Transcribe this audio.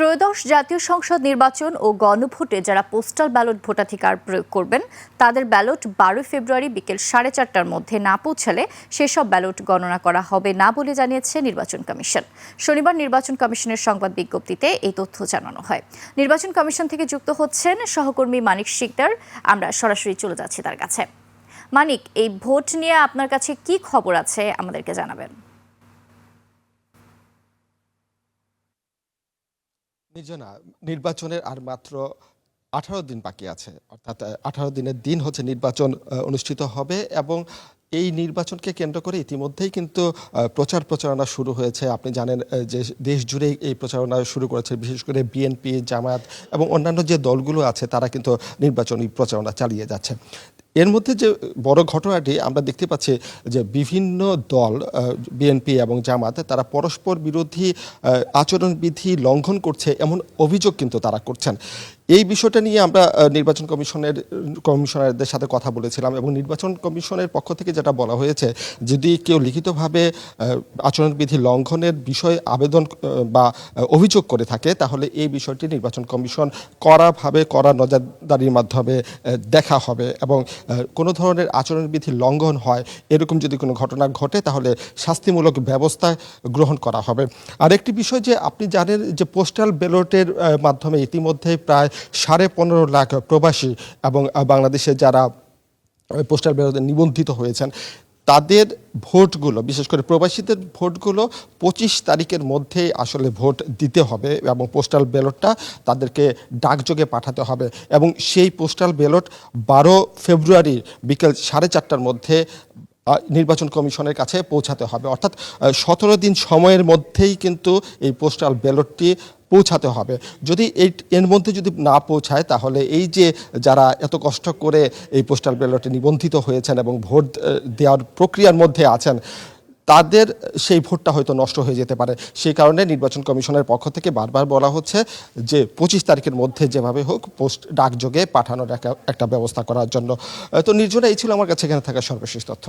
ত্রয়োদশ জাতীয় সংসদ নির্বাচন ও গণভোটে যারা পোস্টাল ব্যালট ভোটাধিকার প্রয়োগ করবেন তাদের ব্যালট 12 ফেব্রুয়ারি বিকেল 4:30টার মধ্যে না পৌঁছালে সেসব ব্যালট গণনা করা হবে না বলে জানিয়েছে নির্বাচন কমিশন। শনিবার নির্বাচন কমিশনের সংবাদ বিজ্ঞপ্তিতে এই তথ্য জানানো হয়। নির্বাচন কমিশন থেকে যুক্ত হচ্ছেন সহকর্মী মানিক শিকদার। আমরা সরাসরি চলে যাচ্ছি তার কাছে। মানিক, এই ভোট নিয়ে আপনার কাছে কি খবর আছে আমাদেরকে জানাবেন। নির্জনা, নির্বাচনের আর মাত্র 18 দিন বাকি আছে, অর্থাৎ 18 দিনের দিন হচ্ছে নির্বাচন অনুষ্ঠিত হবে এবং এই নির্বাচনকে কেন্দ্র করে ইতিমধ্যেই কিন্তু প্রচারণা শুরু হয়েছে। আপনি জানেন যে দেশ জুড়ে এই প্রচারণা শুরু করেছে, বিশেষ করে বিএনপি, জামায়াত এবং অন্যান্য যে দলগুলো আছে তারা কিন্তু নির্বাচনী প্রচারণা চালিয়ে যাচ্ছে। এর মধ্যে যে বড় ঘটনাটি আমরা দেখতে পাচ্ছি যে বিভিন্ন দল বিএনপি এবং জামাত তারা পরস্পর বিরোধী আচরণবিধি লঙ্ঘন করছে এমন অভিযোগ কিন্তু তারা করছেন। এই বিষয়টা নিয়ে আমরা নির্বাচন কমিশনারদের সাথে কথা বলেছিলাম এবং নির্বাচন কমিশনের পক্ষ থেকে যেটা বলা হয়েছে, যদি কেউ লিখিতভাবে আচরণবিধি লঙ্ঘনের বিষয়ে আবেদন বা অভিযোগ করে থাকে তাহলে এই বিষয়টি নির্বাচন কমিশন কড়া নজরদারির মাধ্যমে দেখা হবে এবং কোনো ধরনের আচরণবিধি লঙ্ঘন হয় এরকম যদি কোনো ঘটনা ঘটে তাহলে শাস্তিমূলক ব্যবস্থা গ্রহণ করা হবে। আরেকটি বিষয় যে আপনি জানেন যে পোস্টাল ব্যালটের মাধ্যমে ইতিমধ্যে প্রায় 15.5 লাখ প্রবাসী এবং বাংলাদেশে যারা পোস্টাল ব্যালটে নিবন্ধিত হয়েছেন তাদের ভোটগুলো, বিশেষ করে প্রবাসীদের ভোটগুলো 25 তারিখের মধ্যেই আসলে ভোট দিতে হবে এবং পোস্টাল ব্যালটটা তাদেরকে ডাকযোগে পাঠাতে হবে এবং সেই পোস্টাল ব্যালট 12 ফেব্রুয়ারি বিকেল 4:30টার মধ্যে নির্বাচন কমিশনের কাছে পৌঁছাতে হবে। অর্থাৎ 17 দিন সময়ের মধ্যেই কিন্তু এই পোস্টাল ব্যালটটি পৌঁছাতে হবে। যদি এর মধ্যে যদি না পৌঁছায় তাহলে এই যে যারা এত কষ্ট করে এই পোস্টাল ব্যালটে নিবন্ধিত হয়েছেন এবং ভোট দেওয়ার প্রক্রিয়ার মধ্যে আছেন তাদের সেই ভোটটা হয়তো নষ্ট হয়ে যেতে পারে। সেই কারণে নির্বাচন কমিশনের পক্ষ থেকে বারবার বলা হচ্ছে যে 25 তারিখের মধ্যে যেভাবে হোক ডাকযোগে পাঠানোর একটা ব্যবস্থা করার জন্য। তো নির্জনা, এই ছিল আমার কাছে এখানে থাকা সর্বশেষ তথ্য।